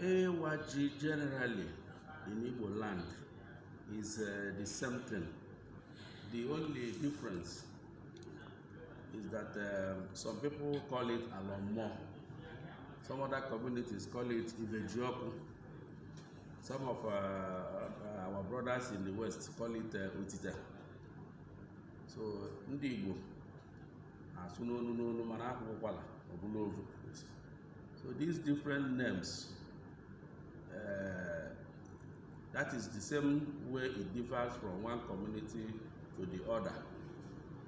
Iwaji generally in Igboland is the same thing. The only difference is that some people call it Alomo. Some other communities call it Iwaji. Some of our brothers in the West call it Otita. So, ndị Igbo asụ n'onu mana akwụkwala ọbụla ovu. So these different names, that is the same way it differs from one community to the other.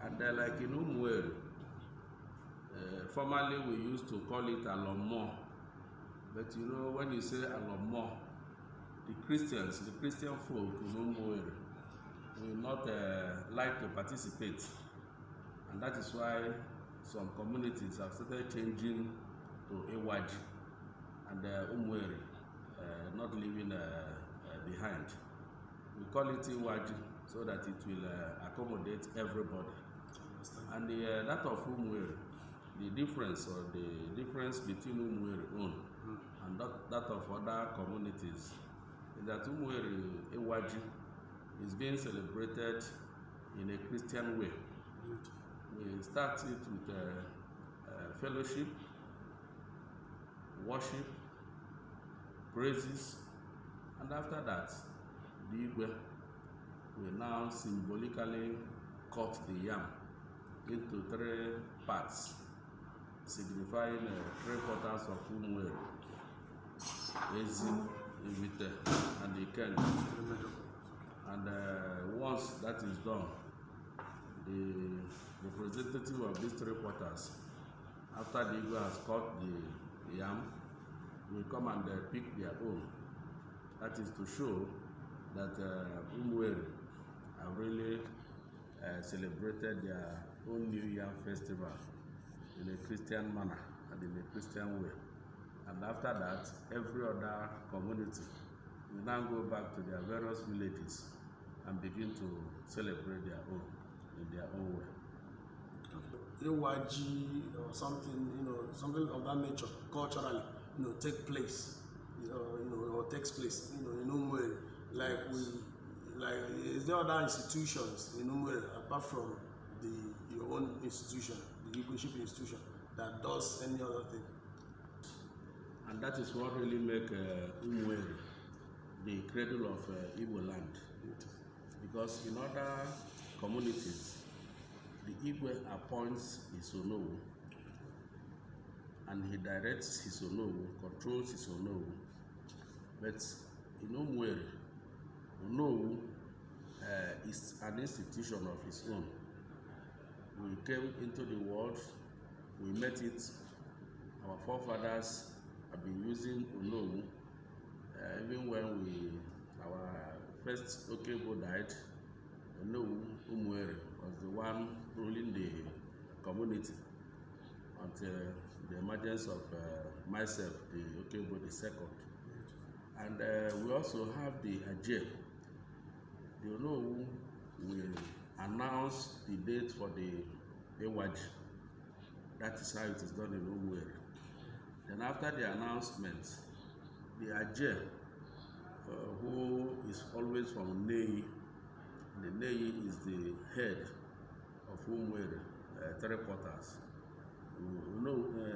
And like in Umueri, formerly we used to call it Alomo. But you know, when you say Alomo, the Christian folk in Umueri will not like to participate. And that is why some communities have started changing to Iwaji and Umueri, not leaving behind. We call it Iwaji so that it will accommodate everybody. And that of Umueri, the difference between Umueri own and that of other communities is that Umueri Iwaji is being celebrated in a Christian way. We start it with fellowship, worship, praises, and after that, the Igwe will now symbolically cut the yam into 3 parts, signifying 3/4 of Umueri, Ezi, Ivite, and the Ken. And once that is done, the representative of these 3/4, after the Igwe has cut the yam, will come and pick their own. That is to show that Umueri have really celebrated their own New Yam Festival in a Christian manner and in a Christian way. And after that, every other community will now go back to their various villages and begin to celebrate their own in their own way. Iwaji or something, something of that nature, culturally, take place, or takes place, in Umueri. Is there other institutions in Umueri apart from your own institution, the Igboship institution, that does any other thing? And that is what really makes Umueri the cradle of Igboland. Because in other communities, the Igwe appoints his Onowu, and he directs his Onowu, controls his Onowu. But in Umueri, Onowu is an institution of his own. We came into the world, we met it, our forefathers have been using Onowu, even when our first Okebo died. Onowu Umueri was the one ruling the community until the emergence of myself, the Okebo II. And we also have the Ajay. The Onowu will announce the date for the Iwaji. That is how it is done in Umueri. Then after the announcement, the Ajay, who is always from Nei, the Nei is the head of Umueri, 3/4.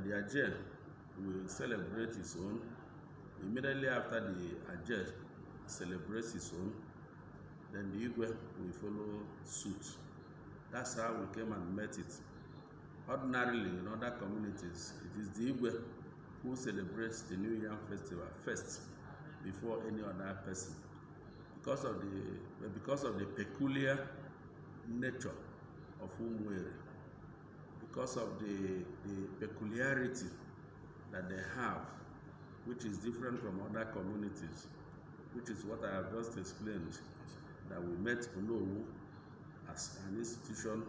The Ajay will celebrate his own. Immediately after the Ajay celebrates his own, then the Igwe will follow suit. That's how we came and met it. Ordinarily, in other communities, it is the Igwe who celebrates the New Yam Festival first before any other person. Because of the peculiar nature of Umueri, because of the peculiarity that they have, which is different from other communities, which is what I have just explained, that we met Onowu as an institution,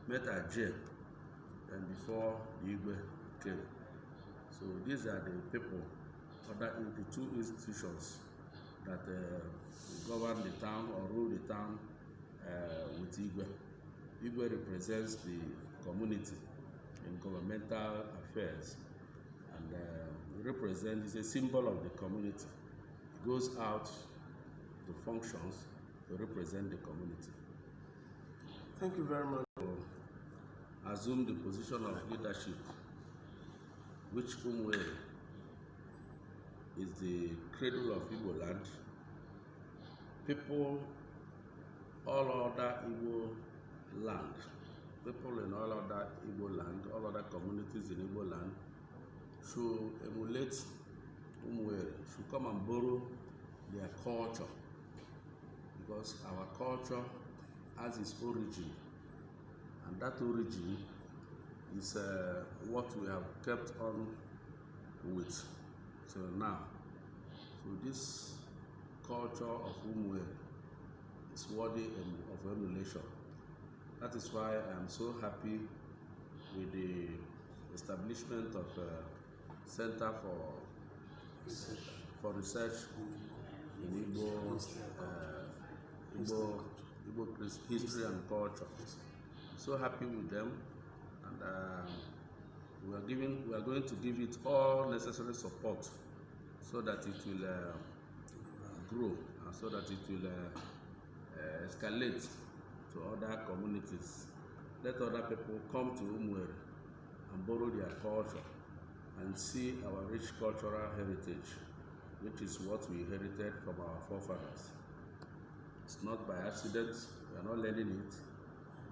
met Ajay, and before the Igwe came. So these are the people, the 2 institutions that govern the town or rule the town with Igwe. Igwe represents the community in governmental affairs, and is a symbol of the community. It goes out to functions to represent the community. Thank you very much. Assume the position of leadership, which Umueri is the cradle of Igboland. People all other Igbo land, people in all other Igbo land, all other communities in Igbo land should emulate Umueri, should come and borrow their culture, because our culture has its origin, and that origin is what we have kept on with till now. So this culture of Umueri is worthy of emulation. That is why I am so happy with the establishment of a Center for Research in Igbo history and culture. I'm so happy with them, and we are going to give it all necessary support so that it will grow, and so that it will escalate to other communities. Let other people come to Umueri and borrow their culture and see our rich cultural heritage, which is what we inherited from our forefathers. It's not by accident, we are not learning it.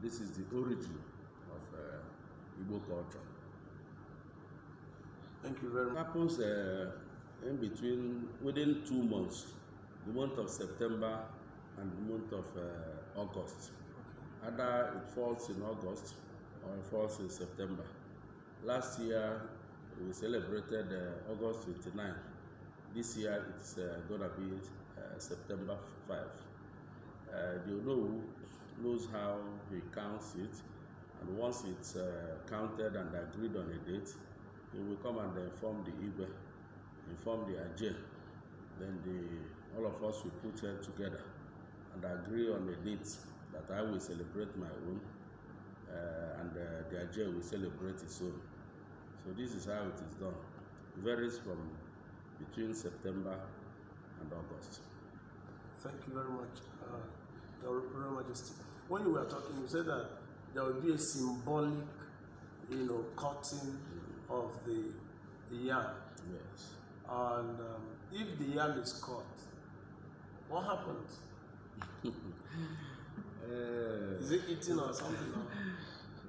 This is the origin of Igbo culture. Thank you very much. It happens within 2 months, the month of September and the month of August. Either it falls in August or it falls in September. Last year we celebrated August 29. This year it's gonna be September 5. The Onowu knows how he counts it, and once it's counted and agreed on a date, he will come and inform the Igwe, inform the Ajay. Then all of us will put head together and agree on a date that I will celebrate my own, and the Ajay will celebrate his own. So this is how it is done. It varies from between September and August. Thank you very much, Your Royal Majesty. When you were talking, you said that there will be a symbolic, cutting of the yam. Yes. And if the yam is cut, what happens? Is it eaten or something?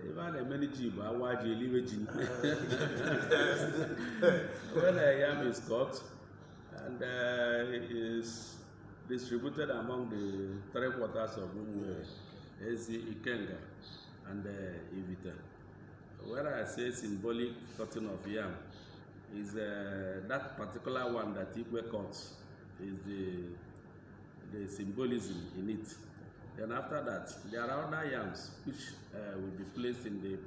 Even a many Jeep, Iwaji, when a yam is cut and is distributed among the 3 quarters of Umueri, Ezi, Ikenga, and Ivita. When I say symbolic cutting of yam, is that particular one that Igwe cuts is the symbolism in it. Then after that, there are other yams which will be placed in the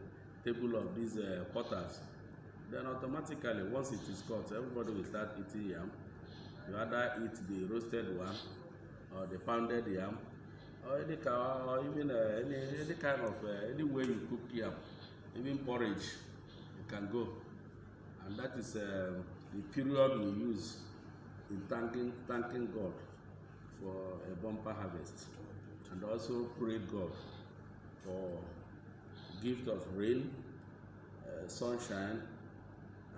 table of these quarters. Then automatically, once it is cut, everybody will start eating yam. You either eat the roasted one, or the pounded yam, or any kind, or even any kind of any way you cook yam, even porridge, you can go. And that is the period we use in thanking God for a bumper harvest, and also pray God for gift of rain, sunshine,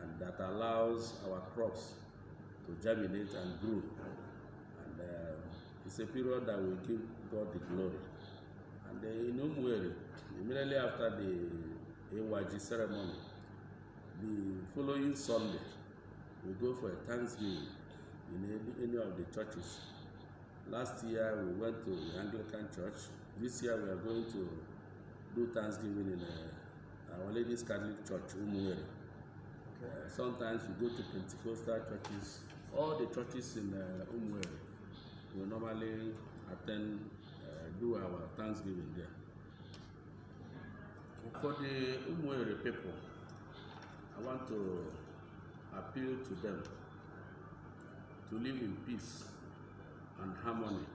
and that allows our crops to germinate and grow. And it's a period that we give God the glory. And in Umueri, immediately after the Iwaji ceremony, the following Sunday, we go for a Thanksgiving in any of the churches. Last year we went to the Anglican church. This year we are going to do Thanksgiving in Our Lady's Catholic Church, Umueri. Okay. Sometimes we go to Pentecostal churches. All the churches in Umueri, we normally attend, do our Thanksgiving there. For the Umueri people, I want to appeal to them to live in peace and harmony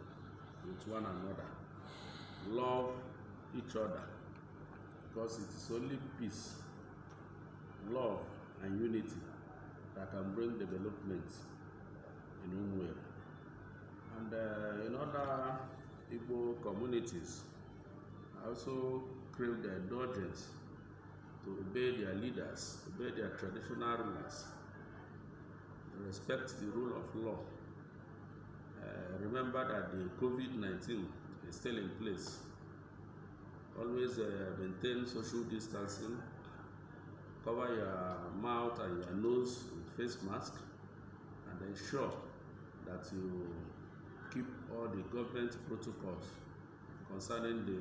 with one another. Love each other, because it is only peace, love, and unity that can bring development in Umueri. And in other Igbo communities, also crave the indulgence to obey their leaders, obey their traditional rulers, respect the rule of law. Remember that the COVID-19 is still in place. Always maintain social distancing, cover your mouth and your nose with face mask, and ensure that you keep all the government protocols concerning the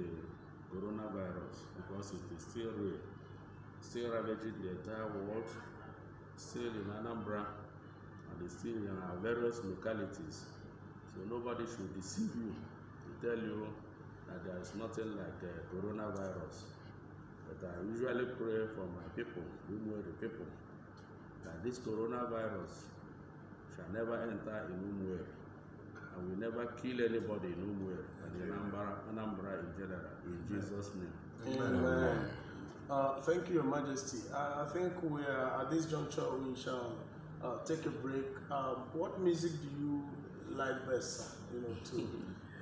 coronavirus, because it is still real, still ravaging the entire world, still in Anambra, and it's still in our various localities. So nobody should deceive you to tell you that there is nothing like coronavirus. But I usually pray for my people, Umueri people, that this coronavirus shall never enter in Umueri, and will never kill anybody in Umueri and in Anambra in general, in Jesus' name. Amen. Thank you, Your Majesty. I think we are at this juncture. We shall take a break. What music do you like best, sir, to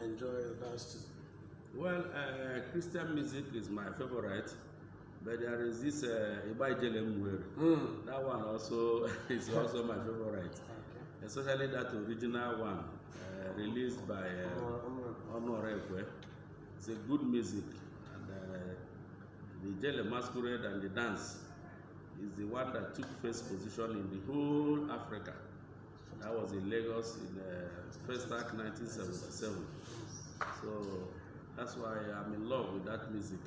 enjoy or dance to? Well, Christian music is my favorite, but there is this Iwaji That one also is also my favorite, especially that original one released by Hrm Igwe. It's a good music, and the Jele masquerade and the dance is the one that took first position in the whole Africa. That was in Lagos in first act 1977. So that's why I'm in love with that music,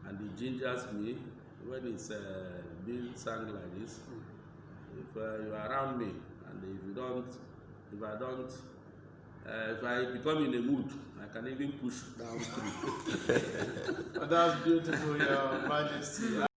and it gingers me when it's being sung like this. If you are around me, and if I become in a mood, I can even push down through. That's beautiful, Your Majesty.